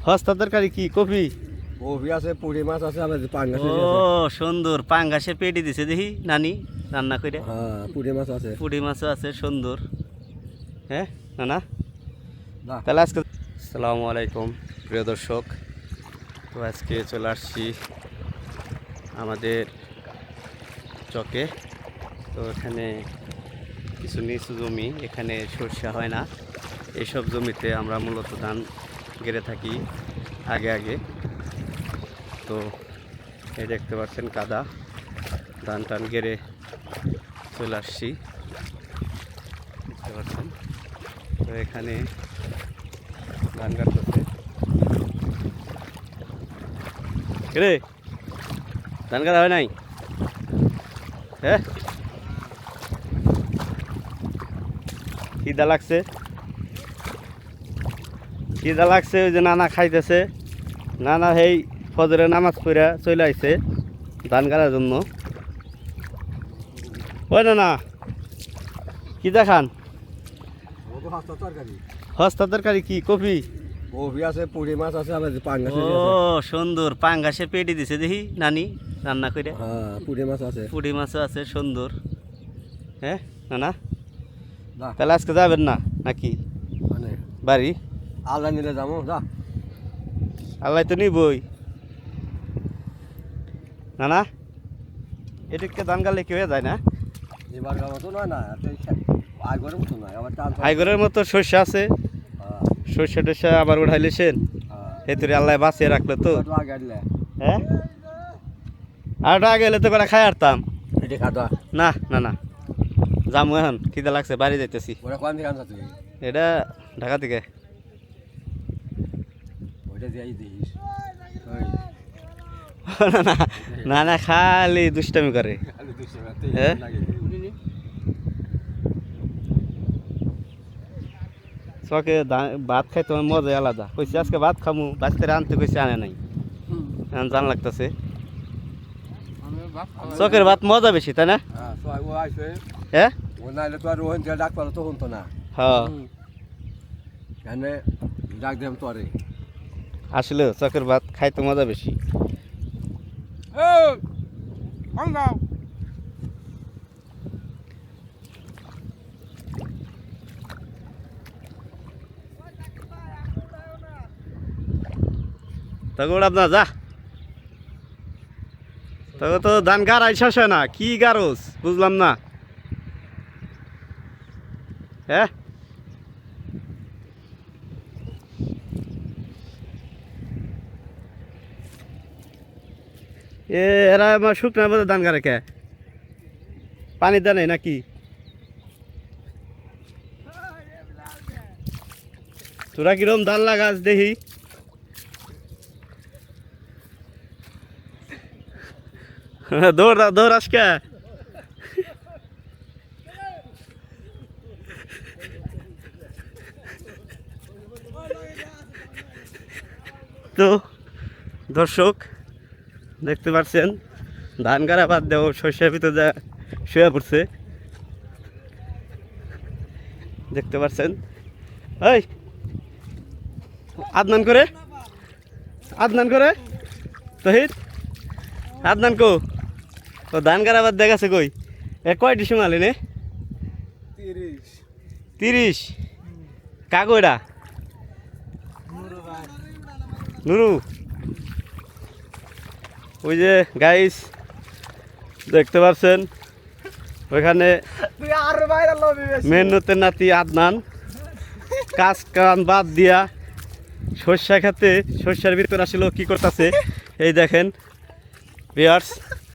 হস্তা তরকারি কি copy? Copy আছে, পুঁটি মাছ আছে, আবার পাঙ্গাস ও সুন্দর, পাঙ্গাসের পেটি দিছে দেখি নানি রান্না করে। হ্যাঁ, পুঁটি মাছ আছে, পুঁটি মাছও আছে সুন্দর। হ্যাঁ না বাহ। তাহলে আজকে আসসালামু আলাইকুম প্রিয় দর্শক, তো আজকে চলে আসছি আমাদের চকে। তো এখানে কিছু নিচু জমি, এখানে সরষে হয় না, এইসব জমিতে আমরা মূলত ধান গেড়ে থাকি আগে আগে। তো এই দেখতে পাচ্ছেন কাদা, ধান টান গেড়ে চলে আসছি, দেখতে পাচ্ছেন। তো এখানে ধান কাটতেছে, রে ধান কাটা হয় নাই? হ্যাঁ, খিদা লাগছে, খিদা লাগছে, ওই যে নানা খাইতেছে। নানা সেই ফজরে নামাজ পড়া চলে আইছে ধান কাটার জন্য। ওই না কি দেখান? হস্তা তরকারি কি কপি? কপি আছে, পুঁটি মাছ আছে, আবার পাঙ্গাস ও সুন্দর, পাঙ্গাসের পেটি দিছে দেখি নানি রান্না করে। হ্যাঁ, পুঁটি মাছ আছে, পুঁটি মাছও আছে সুন্দর। হ্যাঁ না বাহ। তাহলে আজকে যাবেন না নাকি মানে বাড়ি? আল্লাহ নিলে যাবো, যা। আল্লাহ তো নিবই না এদিকে ধান গালে কি হয়ে যায় না? এবার মতো নয় না, আইগরের মতো নয়, আবার টান আইগরের মতো সর্ষে আছে, সর্ষে টর্ষে আবার উঠাইলেছেন, এতুরে আল্লাহ বাঁচিয়ে রাখলো তো। আগে আনলে হ্যাঁ, আর ওটা আগে এলে তো করে খাই আরতাম। এটি খাওয়া না না না যামু এখন, খিদে লাগছে, বাড়ি যাইতেছি। ওরা কোন দিকে আনছা তুই? এটা ঢাকা থেকে। ওইটা দিয়ে দিস। না না না না, খালি দুষ্টামি করে। হ্যাঁ, চকে ভাত খাই তোমার মজাই আলাদা। কইছি আজকে ভাত খামু, বাঁচতে আনতে কইছি, আনে নাই, এখন জান লাগতেছে। চকের ভাত মজা বেশি, তাই না? হ্যাঁ ও নাইলে তো আর রোহন যে ডাক পালো তখন তো না। হ্যাঁ, এখানে ডাক দিলাম তো আরে আসলে চকের ভাত খাইতে মজা বেশি। তখন আপনার যা, তখন তো ধান গাড়াই শেষ হয় না, কি গারোস বুঝলাম না। হ্যাঁ, এরা আমার শুকনা মধ্যে ধান গাড়ে কে? পানি দেয় নাই নাকি? তোরা কিরম ধান লাগাস দেখি? দৌড়াস কে? তো দর্শক দেখতে পাচ্ছেন, ধান গাড়া বাদ দেও শস্যের ভিতরে যা শুয়ে পড়ছে, দেখতে পাচ্ছেন। এই আদনান করে, আদনান করে তহিদ, আদনান কো? ও ধান গাড়া বাদ দেখাছে কই? কয়টি শুনালি নে? 30। কাগজটা নুরু, ওই যে গাইস দেখতে পাচ্ছেন, ওইখানে মেহনতের নাতি আদনান কাজ কাম বাদ দিয়া সর্ষা খেতে, সর্ষার ভিতরে আসলে কি করতেছে এই দেখেন ভিউয়ার্স।